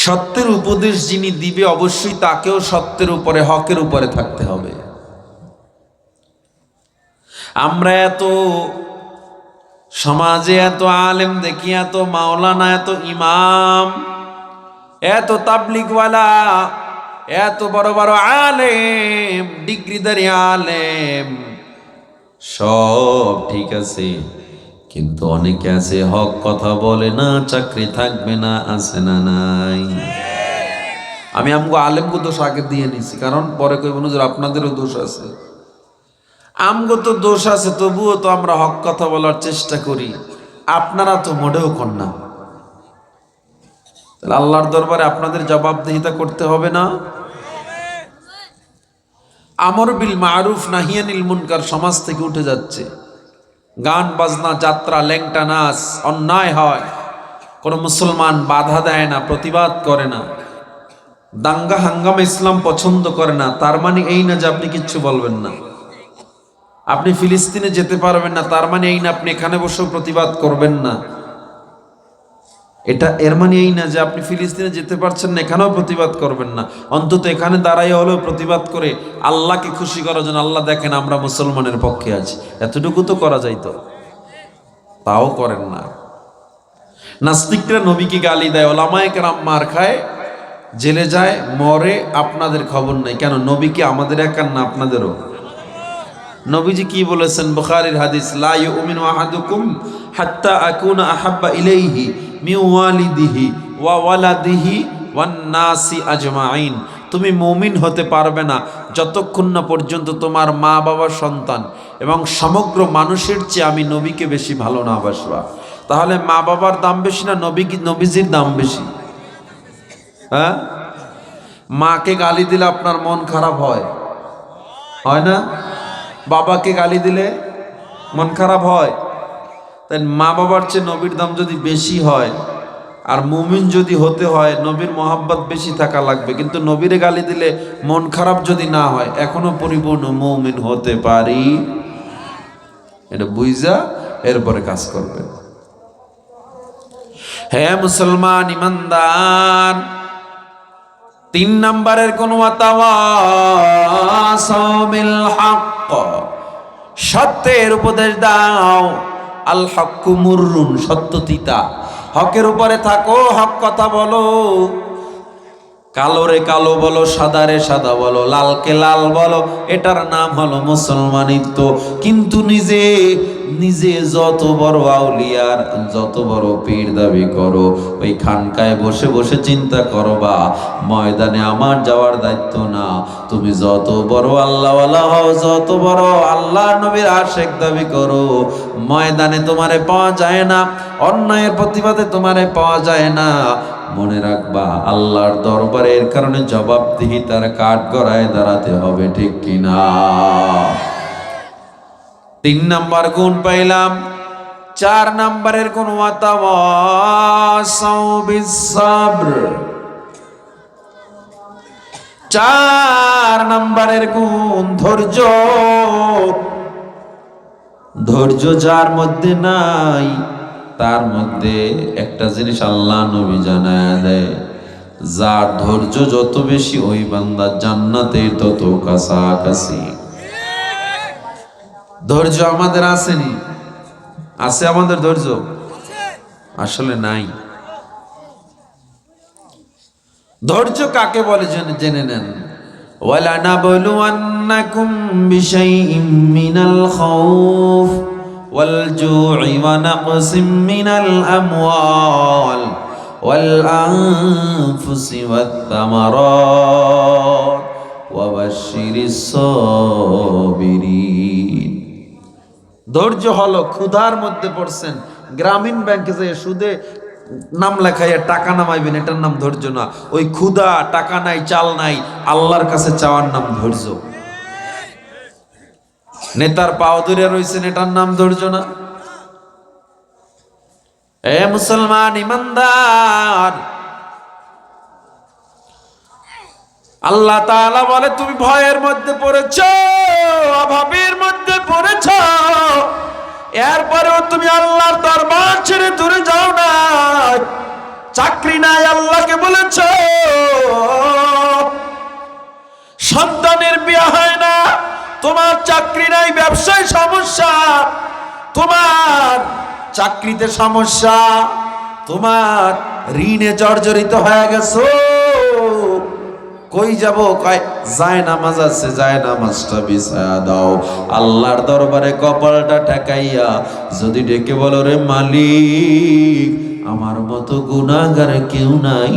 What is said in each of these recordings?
সত্যের উপদেশ যিনি দিবে অবশ্যই তাকেও সত্যের উপরে, হকের উপরে থাকতে হবে। আমরা এত সমাজে এত আলেম দেখি, এত মাওলানা, এত ইমাম, এত তাবলিগওয়ালা, এত বড় বড় আলেম, ডিগ্রিধারী আলেম, সব ঠিক আছে, কিন্তু অনেকে আছে হক কথা বলে না, চাকরি থাকবে না, আছে না নাই? আমি আমগো আলেমকে দোষ আগে দিয়ে নিছি, কারণ পরে কইব হুজুর আপনাদেরও দোষ আছে। আমগো তো দোষ আছে, তবুও তো আমরা হক কথা বলার চেষ্টা করি, আপনারা তো মোটেও কর না। তাহলে আল্লাহর দরবারে আপনাদের জবাবদিহিতা করতে হবে না? আমর বিল মারুফ নাহিয়ানিল মুনকার সমাজ থেকে উঠে যাচ্ছে। গান বাজনা, যাত্রা, ল্যাংটা নাচ অন্যায় হয়, কোন মুসলমান বাধা দেয় না, প্রতিবাদ করে না। দাঙ্গা হাঙ্গামা ইসলাম পছন্দ করে না, তার মানে এই না যে আপনি কিচ্ছু বলবেন না। আপনি ফিলিস্তিনে যেতে পারবেন না, তার মানে এই না আপনি এখানে বসেও প্রতিবাদ করবেন না। এটা এর মানে এই না যে আপনি ফিলিস্তিনে যেতে পারছেন না, এখানেও প্রতিবাদ করবেন না। অন্তত এখানে দাঁড়াই হলেও প্রতিবাদ করে আল্লাহকে খুশি করার জন্য, আল্লাহ দেখেন আমরা মুসলমানের পক্ষে আছি, এতটুকু তো করা যাইতো, তাও করেন না। নাস্তিকরা নবীকে গালি দেয়, ওলামায়ে কেরাম মার খায়, জেলে যায়, মরে, আপনাদের খবর নাই। কেন? নবী কি আমাদের একার না, আপনাদেরও? নবীজি কি বলেছেন? বুখারীর হাদিস, লা ইউমিনু আহাদুকুম হাত্তা আকুনা আহাব্বা ইলাইহি মিন ওয়ালিদিহি ওয়া ওয়ালাদিহি ওয়ান নাসি আজমাইন। তুমি মুমিন হতে পারবে না যতক্ষণ না পর্যন্ত তোমার মা বাবা, সন্তান এবং সমগ্র মানুষের চেয়ে আমি নবীকে বেশি ভালো না বাসবা। তাহলে মা বাবার দাম বেশি না নবীজির দাম বেশি? হ্যাঁ? মাকে গালি দিলে আপনার মন খারাপ হয়, হয় না? বাবাকে গালি দিলে মন খারাপ হয়। তাই মা বাবার চেয়ে নবীর দাম যদি বেশি হয়, আর মুমিন যদি হতে হয়, নবীর মোহাব্বত বেশি থাকা লাগবে। কিন্তু নবীরে গালি দিলে মন খারাপ যদি না হয়, এখনো পরিপূর্ণ মুমিন হতে পারি? এটা বুঝা এরপরে কাজ করবে। হ্যাঁ মুসলমান ইমানদার, 3 নম্বরের কোন ওয়াতাওয়াসাউ বিল হক, সত্যের উপদেশ দাও। আল হক্কু মুররুন, সত্য তিতা, হকের উপরে থাকো, হক কথা বলো। কালোরে কালো বলো, সাদারে সাদা বলো, লালকে লাল বলো, এটার নাম হলো মুসলমানিত্ব। কিন্তু নিজে নিজে যত বড় আউলিয়ার, যত বড় পীর দাবি করো, ওই খানকায় বসে বসে চিন্তা করো, বা ময়দানে আমার যাওয়ার দায়িত্ব না। তুমি যত বড় আল্লাহওয়ালা হও, যত বড় আল্লাহ নবীর আশেক দাবি করো, ময়দানে তোমারে পাওয়া যায় না, অন্যায়ের প্রতিবাদে তোমারে পাওয়া যায় না। মনে রাখবা, আল্লাহর দরবারে এর কারণে জবাবদিহিতার কাঠ গড়ায় দাঁড়াতে হবে, ঠিক কিনা? 3 নাম্বার গুণ পাইলাম। 4 নাম্বারের কোন ওয়াতাওয়াসাউ বিস সাবর, 4 নাম্বারের গুণ ধৈর্য। ধৈর্য যার মধ্যে নাই, তার মধ্যে একটা জিনিস আল্লাহ নবী জানায় দেয়, যার ধৈর্য যত বেশি, ওই বান্দা জান্নাতের তত কাছাকাছি। ধৈর্য আমাদের আসেনি? আছে আমাদের ধৈর্য? আসলে নাই। ধৈর্য কাকে বলে জেনে নেন। ওয়ালানাবলুওয়ান্নাকুম বিশাইইম মিনাল খাউফ ওয়াল জু'i ওয়া নাকসিম মিনাল আমওয়াল ওয়াল আনফুসি ওয়াত তামারাত ওয়া বাশশিরিস সাবিরিন। ধৈর্য হলো, ক্ষুধার মধ্যে পড়ছেন, গ্রামীণ ব্যাংকে যে সুদে নাম লেখাইয়া টাকা নামাইবেন, এটার নাম ধৈর্য না। ওই ক্ষুধা, টাকা নাই, চাল নাই, আল্লাহর কাছে চাওয়ার নাম ধৈর্য। নেতার পাও ধরে রয়েছেন, এটার নাম ধৈর্য না? এ মুসলমান ইমানদার, আল্লাহ তাআলা বলে তুমি ভয়ের মধ্যে পড়েছো, অভাবের মধ্যে পড়েছো, এরপরেও তুমি আল্লাহর দরবার ছেড়ে দূরে যাও না। চাকরি নাই, আল্লাহকে বলেছো বিয়ে হয় না, তোমার চাকরি নাই, ব্যবসায় সমস্যা, তোমার চাকরিতে সমস্যা, তোমার ঋণে জর্জরিত হয়ে গেছো, কই যাব? কয় যায় নামাজ আছে, যায় নামাজটা বিছায়া দাও। আল্লাহর দরবারে কপালটা ঠেকাইয়া যদি ডেকে বলো, রে মালিক, আমার মতো গুনাহগার কেউ নাই,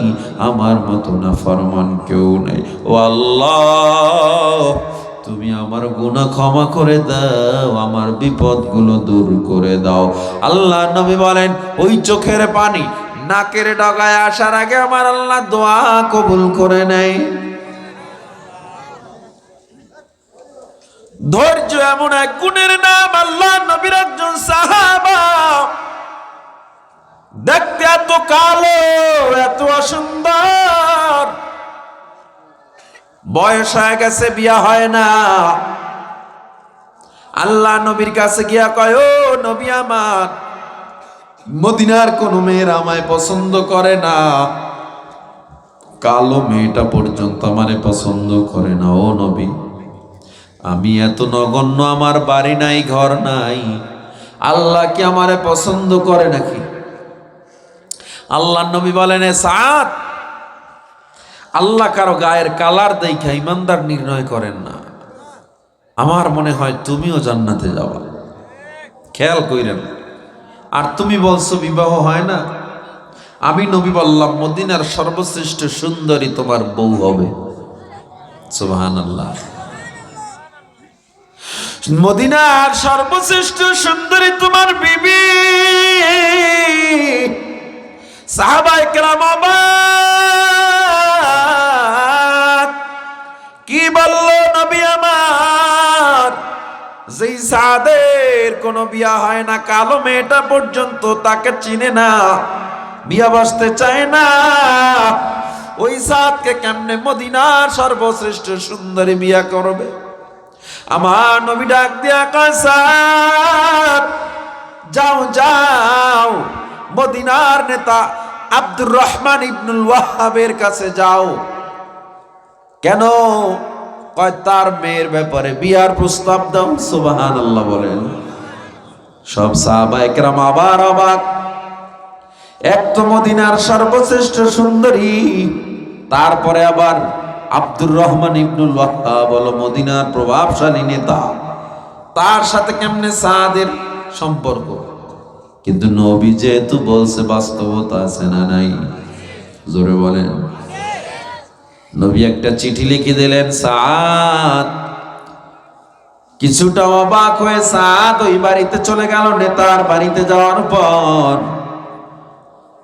আমার মতো নাফরমান কেউ নাই, ও আল্লাহ তুমি আমার গুনাহ ক্ষমা করে দাও, আমার বিপদগুলো দূর করে দাও। আল্লাহ নবী বলেন, ওই চোখের পানি নাকের ডগায় আসার আগে আমার আল্লাহ দোয়া কবুল করে নেয়। ধৈর্য এমন এক গুণের নাম, আল্লাহ নবীর একজন সাহাবা দেখতে এত কালো, এত অসুন্দর, বয়স হয়ে গেছে, বিয়া হয় না। আল্লাহ নবীর কাছে গিয়া কয়, ও নবী আমার, মদিনার কোন মেয়ের আমায় পছন্দ করে না, কালো মেয়েটা পর্যন্ত আমারে পছন্দ করে না। ও নবী, আমি এত নগণ্য, আমার বাড়ি নাই, ঘর নাই, আল্লাহ কি আমারে পছন্দ করে নাকি? আল্লাহ নবী বলেন, সাদ, আল্লাহ কারো গায়ের কালার দেখা ইমানদার নির্ণয় করেন না। আমার মনে হয় তুমিও জান্নাতে যাবা, খেয়াল কইরেন। আর তুমি বলছো বিবাহ হয় না, আমি নবী বললাম মদিনার সর্বশ্রেষ্ঠ সুন্দরী তোমার বউ হবে। সুবহানাল্লাহ। মদিনার সর্বশ্রেষ্ঠ সুন্দরী তোমার বিবি। সাহাবায়ে কেরাম অবাক, কি বললো নবী আমার, যেই সাদের কোনো বিয়া হয় না, কালো মেয়েটা পর্যন্ত তাকে চিনে না, বিয়া বসতে চায় না, ওই সাদকে কেমনে মদিনার সর্বশ্রেষ্ঠ সুন্দরী বিয়া করবে? আমার নবী ডাক দিয়া কয়, সাদ, যাও যাও, মদিনার নেতা আব্দুর রহমান ইবনুল ওয়াহাবের কাছে যাও। কেন? কয় তার মেয়ের ব্যাপারে বিয়ার প্রস্তাব দাও। সুবহানাল্লাহ বলেন। সব সাহাবায়ে কেরাম আবার অবাক, এক তো মদিনার সর্বশ্রেষ্ঠ সুন্দরী, তারপরে আবার আব্দুর রহমান ইবনুল ওয়াহাব হলো মদিনার প্রভাবশালী নেতা, তার সাথে কেমনে সাদের সম্পর্ক? কিন্তু নবী যেহেতু বলছে, বাস্তবতা আছে না নাই? জোরে বলেন। নবী একটা চিঠি লিখে দিলেন। সাদ কিছুটা অবাক হয়ে সাদ ওই বাড়িতে চলে গেল। নেতার বাড়িতে যাওয়ার পর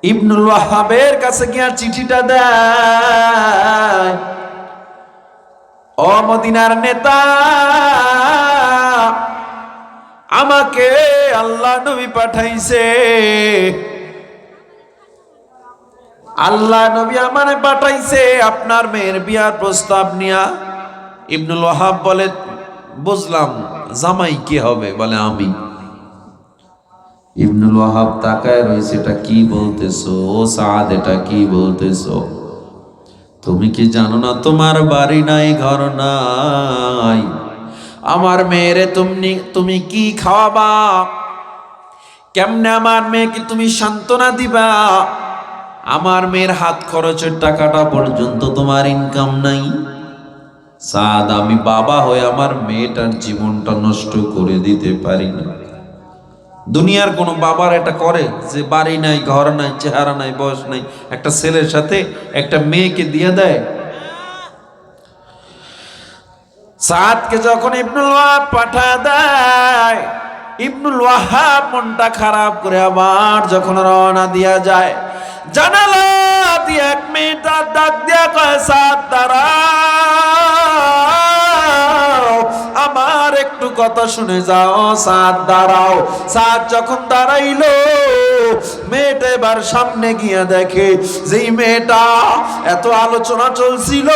ইবনুল ওয়াহাবের কাছে গিয়া চিঠিটা দেয়, ও মদিনার নেতা, আমাকে আল্লাহ নবী পাঠাইছে, আল্লাহ নবী আমারে পাঠাইছে আপনার মেয়ের বিয়ার প্রস্তাব নিয়া। ইবনুল ওয়াহাব বলে, বুঝলাম, জামাই কি হবে? বলে আমি। ইবনুল ওয়াহাব তাকায় রয়েছে, এটা কি বলতেছো ও সাদ, এটা কি বলতেছো? তুমি কি জানো না তোমার বাড়ি নাই, ঘর নাই, আমার মেয়েরে তুমি কি খাওয়াবা? কেমনে আমার মেয়েকে তুমি সান্ত্বনা দিবা? আমার মেয়ের হাত খরচের টাকাটা পর্যন্ত তোমার ইনকাম নাই। সাদ, আমি বাবা হয়ে আমার মেয়েটার জীবনটা নষ্ট করে দিতে পারি না। দুনিয়ার কোন বাবার এটা করে যে বাড়ি নাই, ঘর নাই, চেহারা নাই, বয়স নাই, একটা ছেলের সাথে একটা মেয়েকে দিয়ে দেয়? সাদকে যখন ইবনুল ওয়াহাব পাঠা দেয়, ইবনুল ওয়াহাব মনটা খারাপ করে আবার যখন রওনা দিয়া যায়, জানালা দিয়ে এক মেয়েটা ডাক দিয়া কয়, সাদ দাঁড়াও, আমার একটু কথা শুনে যাও। সাদ দাঁড়াও। সাদ যখন দাঁড়াইলো, মেয়েটা এবার সামনে গিয়া দেখে যেই মেয়েটা এত আলোচনা চলছিল,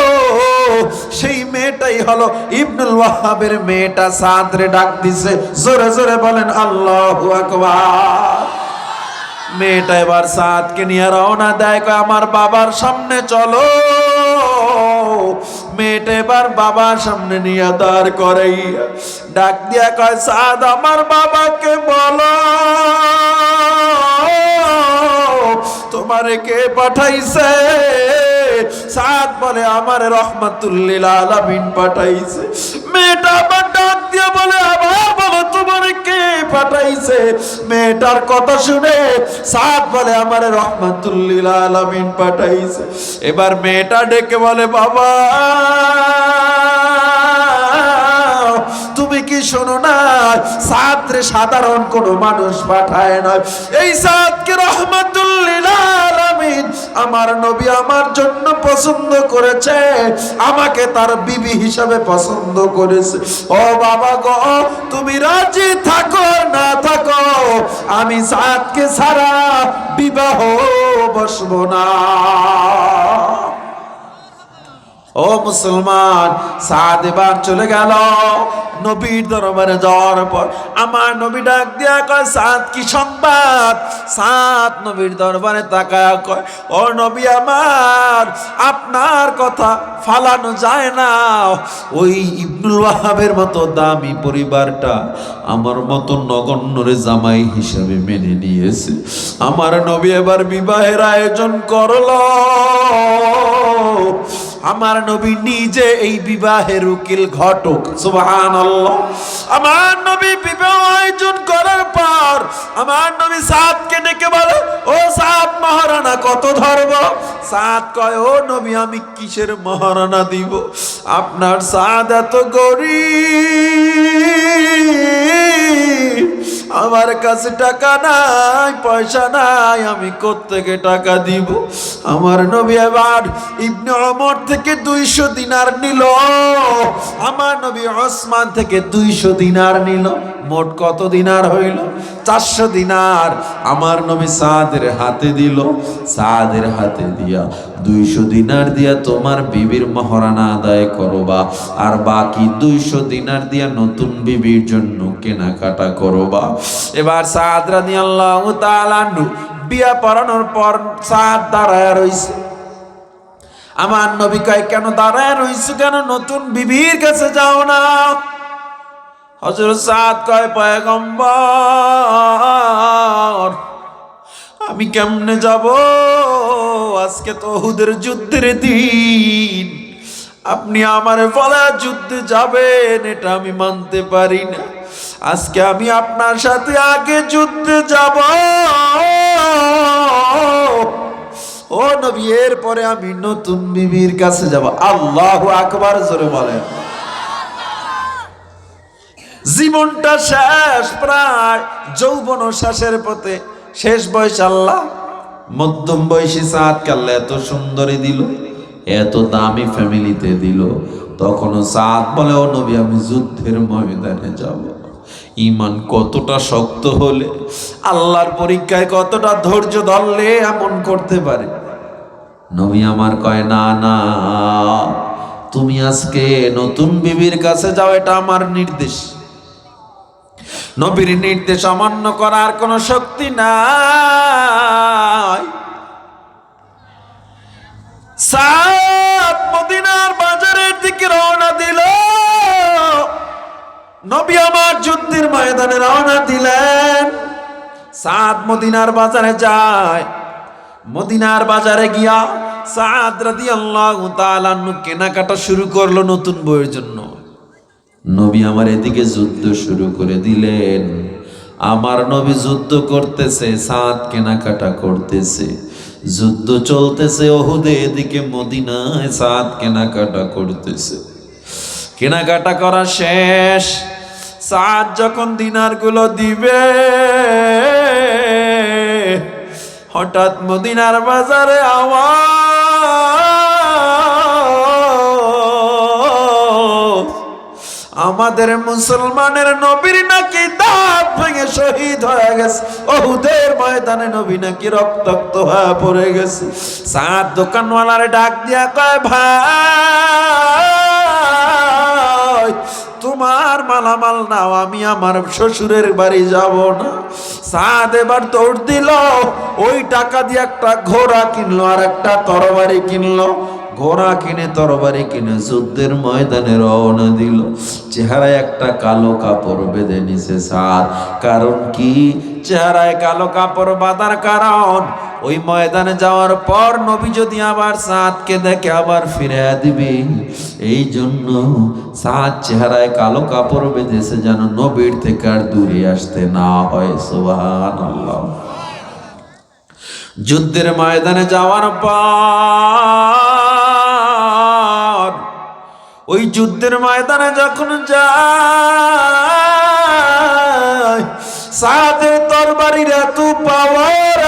সেই মেয়েটাই হলো ইবনুল ওয়াহাবের মেয়েটা। সাদ রে ডাক দিছে, জোরে জোরে বলেন আল্লাহু আকবার। মেয়েটা এবার সাদকে নিয়ে রওনা দেয়, আমার বাবার সামনে চলো। মেয়েটা এবার বাবার সামনে নিয়ে দাঁড় করাইয়া ডাক দিয়া কয়, সাদ আমার বাবাকে বলো তোমারে কে পাঠাইছে? সাদ বলে, আমার রহমাতুল লিল আলামিন পাঠাইছে। মেয়েটা আবার ডাক দিয়ে বলে, আবার বলো তোমারে কে পাঠাইছে? মেয়েটার কথা শুনে সাদ বলে, আমার রহমাতুল লিল আলামিন পাঠাইছে। এবার মেয়েটা ডেকে বলে, বাবা তুমি কি শোনো না, সাদরে সাধারণ কোন মানুষ পাঠায় না, এই সাদকে রহমাতুল লিল আলামিন আমার নবী আমার জন্য পছন্দ করেছে, আমাকে তার বিবি হিসাবে পছন্দ করেছে। ও বাবা গো, তুমি রাজি থাকো না থাকো, আমি সাদকে ছাড়া বিবাহ বসবো না। ও মুসলমান, সাদ এবার চলে গেল নবীর দরবারে যাওয়ার পর আমার নবী ডাক দিয়া কয়, সাদ কি সংবাদ? সাদ নবীর দরবারে তাকায়া কয়, ও নবী আমার, আপনার কথা ফালানো যায় না। ওই ইবনুল ওয়াহাবের মতো দামি পরিবারটা আমার মতো নগণ্যরে জামাই হিসাবে মেনে নিয়েছে। আমার নবী এবার বিবাহের আয়োজন করলো। আমার নবী নিজে এই বিবাহের উকিল ঘটক। সুবহানাল্লাহ। আমার নবী বিবাহ আয়োজন করার পর আমার নবী সাদকে ডেকে বলে, ও সাদ, মহারানা কত ধরব? সাদ কয়, ও নবী আমি কিসের মহারানা দিব? আপনার সাদ এত গরীব, আমার কাছে টাকা নাই, পয়সা নাই, আমি কোত্থেকে টাকা দিব? আমার নবী এবার ইবনে ওমর থেকে 200 দিনার নিল, আমার নবী ওসমান থেকে 200 দিনার নিল। মোট কত দিনার হইল? 400 দিনার আমার নবী সাদের হাতে দিল। সাদের হাতে দিয়া 200 দিনার দিয়া তোমার বিবির মহারানা আদায় করবা, আর বাকি 200 দিনার দিয়া নতুন বিবির জন্য কেনাকাটা করবা। এবার সাদ রাদিয়াল্লাহু তাআলা আনহু বিয়া পড়ানোর পর সাদ দাঁড়ায় রইছে। আমার নবী কয়, কেন দাঁড়ায় রইছো কেন? নতুন বিবির কাছে যাও না। হযরত সাদ কয়, পয়গম্বর আমি কেমনে যাব? আজকে তো উহুদের যুদ্ধের দিন, আপনি আমারে বলা যুদ্ধে যাবেন এটা আমি মানতে পারি না। আজকে আমি আপনার সাথে আগে যুদ্ধে যাব। ও নবী, এরপরে আমি নতুন বিবির কাছে যাব। আল্লাহু আকবার, জোরে বলেন। জীবনটা শেষ, প্রায় যৌবন শেষের পথে, শেষ বয়স আল্লাহ মধ্যম বয়সী সাদকে আল্লাহ এত সুন্দরী দিল, এত দামি ফ্যামিলিতে দিল। তখনও সাদ বলে, ও নবী আমি যুদ্ধের ময়দানে যাব। ঈমান কতটা শক্ত হলে, আল্লাহর পরীক্ষায় কতটা ধৈর্য ধরলে এমন করতে পারে। নবী আমার কয়, না না, তুমি আজকে নতুন বিবির কাছে যাও, এটা আমার নির্দেশ। নবীর নির্দেশ অমান্য করার কোনো শক্তি নাই। সাদ মদিনার বাজারের দিকে রওনা দিল। নবী আমার যুদ্ধের ময়দানে রওনা দিলেন। সাদ মদিনার বাজারে যায়। মদিনার বাজারে গিয়া সাদ রাদিয়াল্লাহু তাআলা আনহু কেনাকাটা শুরু করলো নতুন বইয়ের জন্য। নবী আমার এদিকে যুদ্ধ শুরু করে দিলেন। আমার নবী যুদ্ধ করতেছে, সাদ কেনাকাটা করতেছে। যুদ্ধ চলতেছে উহুদে, এদিকে মদিনায় সাদ কেনাকাটা করতেছে। কেনাকাটা করা শেষ। সাদ যখন দিনারগুলো দিবে, হঠাৎ মদিনার বাজারে আওয়াজ, আমাদের মুসলমানের নবীর নাকি দাঁত ভেঙে শহীদ হয়ে গেছে। উহুদের ময়দানে নবী নাকি রক্তাক্ত হয়ে পড়ে গেছে। সাদ দোকানওয়ালারে ডাক দিয়া কয়, ভাই তোমার মালামাল নাও, আমি আমার শ্বশুরের বাড়ি যাব না। সাদ এবার দৌড় দিল, ওই টাকা দিয়ে একটা ঘোড়া কিনলো আর একটা তরবারি কিনলো। ঘোড়া কিনে তরবারি কিনে যুদ্ধের ময়দানে রওনা দিল। চেহারায় একটা কালো কাপড় বেঁধে নিছে সাদ। কারণ কি? চেহারায় কালো কাপড় বাঁধার কারণ ওই ময়দানে যাওয়ার পর নবী যদি আবার সাদকে দেখে আবার ফিরে দিবে। এই জন্য সাদ চেহারায় কালো কাপড় বেঁধেছে যেন নবীর থেকে আর দূরে আসতে না হয়। সুবহানাল্লাহ। যুদ্ধের ময়দানে যাওয়ার পর ওই যুদ্ধের ময়দানে যখন যায় সাদের তরবারির এত পাওয়ার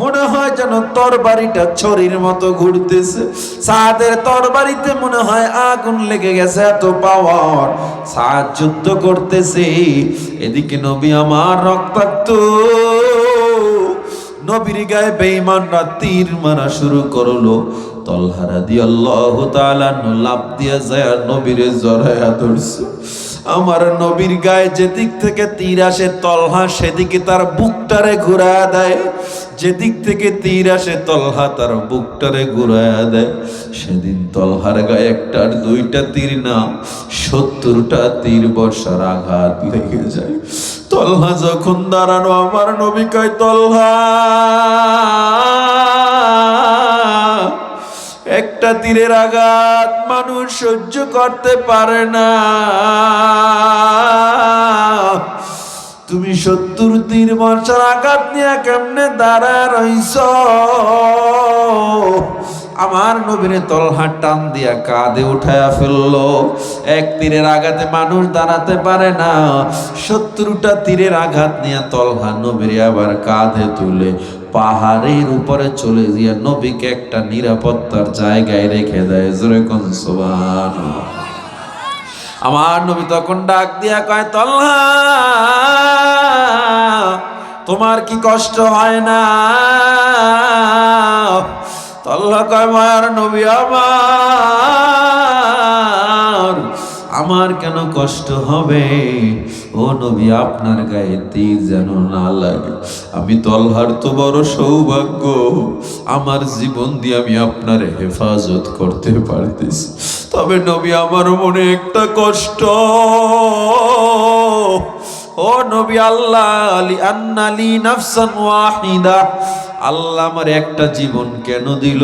মনে হয় যেন তরবারিটা ছড়ির মতো ঘুরতেছে। সাদের তরবারিতে মনে হয় আগুন লেগে গেছে, এত পাওয়ার। সাদ যুদ্ধ করতেছে, এদিকে নবী আমার রক্তাক্ত। নবীর গায়ে বেঈমানরা তীর মারা শুরু করলো। তলহা রাদিয়াল্লাহু তাআলা লাফ দিয়ে যায় নবীরে জড়ায়া ধরছে। আমার নবীর গায়ে যেদিক থেকে তীর আসে তলহা সেদিকে তার বুকটারে ঘুরায়া দেয়। যেদিক থেকে তীর আসে তলহা তার বুকটারে ঘুরায়া দেয়। সেদিন তলহার গায়ে একটা দুইটা তীর না 70টা তীর বর্ষার আঘাত লেগে যায়। তলহা যখন দাঁড়ানো, আমার নবী কয় তলহা একটা তীরের আঘাত মানুষ সহ্য করতে পারে না, তুমি 70 তীর বর্ষার আঘাত নিয়ে কেমনে দাঁড়া রইছ? আমার নবীরে তলহা টান দিয়া কাঁধে উঠায়া ফেললো। এক তীরের আঘাতে মানুষ দাঁড়াতে পারে না, 70টা তীরের আঘাত নিয়ে তলহা নবীরে আবার কাঁধে তুলে পাহাড়ের উপরে চলে গিয়ে নবীকে একটা নিরাপত্তার জায়গায় রেখে দেয়। জোরে কোন সুবহানাল্লাহ। আমার নবী তখন ডাক দিয়া কয় তলহা তোমার কি কষ্ট হয় না? তলহা কয় মায়ার নবী আমার কেন কষ্ট হবে? ও নবী আপনার গায়ে তীর যেন না লাগে। আমি তলহার তো বড় সৌভাগ্য, আমার জীবন দিয়ে আমি আপনার হেফাজত করতে পারতেছি। তবে নবী আমার মনে একটা কষ্ট। ও নবী আল্লাহ আলী আন্নালি নাফসান ওয়াহিদা, আল্লাহ আমার একটা জীবন কেন দিল?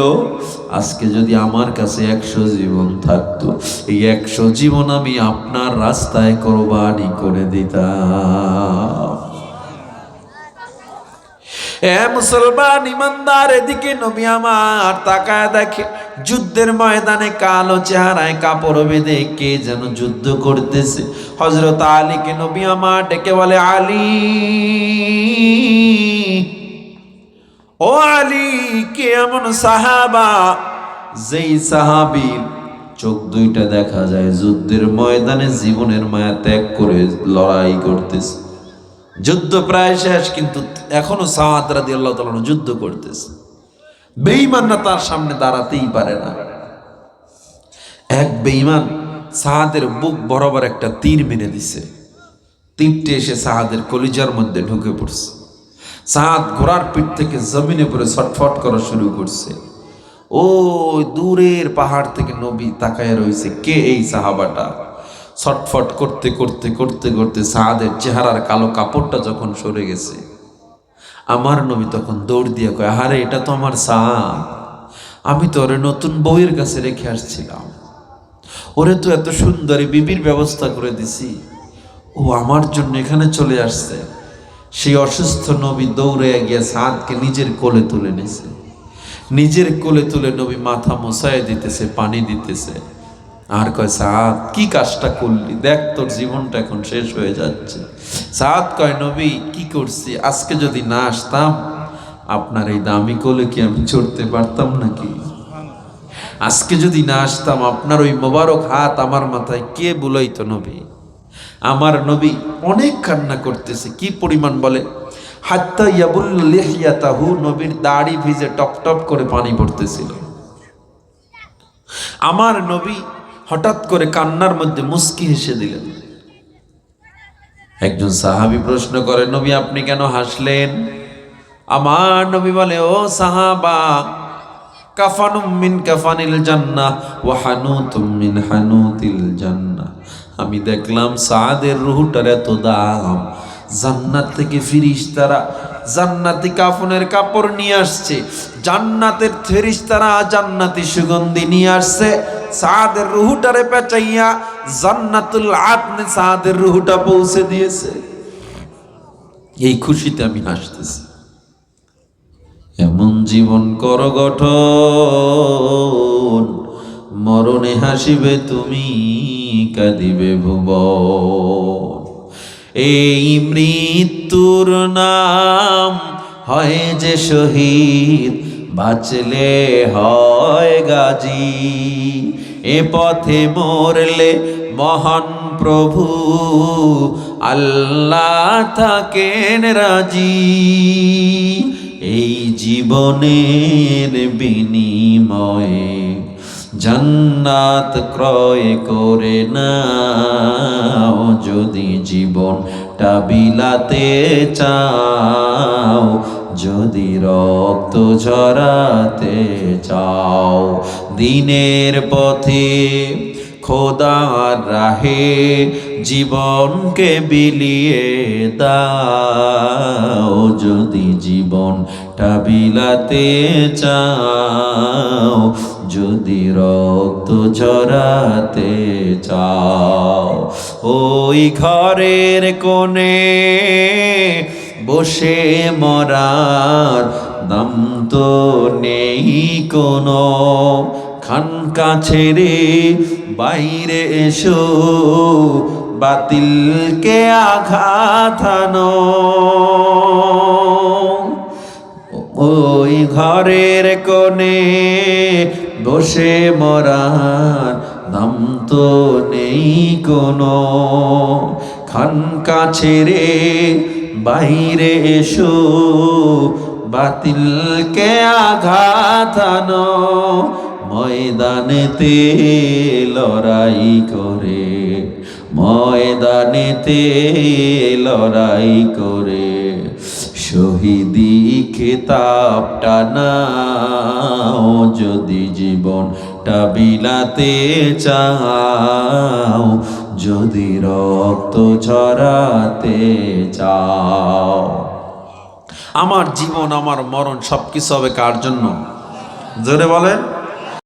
আজকে যদি আমার কাছে 100 জীবন থাকতো, এই 100 জীবন আমি আপনার রাস্তায় কোরবানি করে দিতাম। এ মুসলমান ইমানদার, এদিকে নবী আমার তাকায় দেখে যুদ্ধের ময়দানে কালো চেহারায় কাপড় বেঁধে কে যেন যুদ্ধ করতেছে। হযরত আলীকে নবী আমার ডেকে বলে আলী, ও আলী, কে এমন সাহাবা যেই সাহাবীর চোখ দুইটা দেখা যায় যুদ্ধের ময়দানে জীবনের মায়া ত্যাগ করে লড়াই করতেছে। যুদ্ধ প্রায় শেষ, কিন্তু এখনো সাদ রাদিয়াল্লাহু তাআলা যুদ্ধ করতেছে। বেঈমানরা তার সামনে দাঁড়াতেই পারে না। এক বেঈমান সাদের বুক বরাবর একটা তীর মেরে দিছে। তীরটি এসে সাদের কলিজার মধ্যে ঢুকে পড়ছে। সাদ ঘোড়ার পিঠ থেকে জমিনে পড়ে ছটফট করা শুরু করছে। ওই দূরের পাহাড় থেকে নবী তাকায় রয়েছে, কে এই সাহাবাটা? ছটফট করতে করতে করতে করতে সাদের চেহারার কালো কাপড়টা যখন সরে গেছে, আমার নবী তখন দৌড় দিয়ে কয়, আরে এটা তো আমার সাদ, আমি তো ওরে নতুন বউয়ের কাছে রেখে আসছিলাম, ওরে তো এত সুন্দরী বিবির ব্যবস্থা করে দিছি, ও আমার জন্য এখানে চলে আসছে। সেই অসুস্থ নবী দৌড়ে গিয়ে সাদকে নিজের কোলে তুলে নিছে। নিজের কোলে তুলে নবী মাথা মোছায় দিতেছে, পানি দিতেছে, আর কয় সাদ কি কাজটা করলি, দেখ তোর জীবনটা এখন শেষ হয়ে যাচ্ছে। সাদ কয় নবী কি করছি, আজকে যদি না আসতাম আপনার এই দামি কোলে কি আমি চড়তে পারতাম নাকি? আজকে যদি না আসতাম আপনার ওই মোবারক হাত আমার মাথায় কে বুলাইতো? নবী আমার নবী অনেক কান্না করতেছে। কি পরিমাণ বলে, হাত্তা ইয়াবুল লিহিয়াতাহু, নবীর দাড়ি ভিজে টপ টপ করে পানি পড়তেছিল। আমার নবী হঠাৎ করে কান্নার মধ্যে মুস্কি হেসে দিলেন। একজন সাহাবী প্রশ্ন করে, নবী আপনি কেন হাসলেন? আমার নবী বলে, ও সাহাবা, কাফানুম মিন কাফানিল জান্নাহ ওয়া হানুতুম মিন হানুতিল জান্নাহ। আমি দেখলাম সাদের রূহটার এত দাম, জান্নাত থেকে ফেরেশতারা জান্নাতি কাফনের কাপড় নিয়ে আসছে, জান্নাতের ফেরেশতারা জান্নাতি সুগন্ধি নিয়ে আসছে, সাদের রূহটারে পেঁচাইয়া জান্নাতুল আদনে সাদের রূহটা পৌঁছে দিয়েছে। এই খুশিতে আমি হাসতেছি। এমন জীবন কর গঠন, মরণে হাসিবে তুমি, কাঁদিবে ভুবন। এই মৃত্যুর নাম হয় যে শহীদ, বাঁচলে হয় গাজী। এ পথে মরলে মহান প্রভু আল্লাহ থাকেন রাজি। এই জীবনের বিনিময়ে জান্নাত ক্রয় করে নাও, যদি জীবনটা বিলাতে চাও, যদি রক্ত ঝরাতে চাও। দিনের পথে খোদার রাহে জীবনকে বিলিয়ে দাও, যদি জীবনটা বিলাতে চাও, যদি রক্ত ঝরাতে চাও। ওই ঘরের কোণে বসে মরার দাম তো নেই কোনো, খানকা ছেড়ে বাইরে এসো, বাতিলকে আঘাত হানো। ওই ঘরের কোণে বসে মরার দাম তো নেই কোনো, খানকা ছেড়ে বাইরে এসো, বাতিলকে আঘাত হানো। ময়দানেতে লড়াই করে, ময়দানেতে লড়াই করে, শহীদি খেতাবটা নাও, যদি জীবনটা বিলাতে চাও, যদি রক্ত ঝরাতে চাও। আমার জীবন আমার মরণ সবকিছু হবে কার জন্য? জোরে বলেন।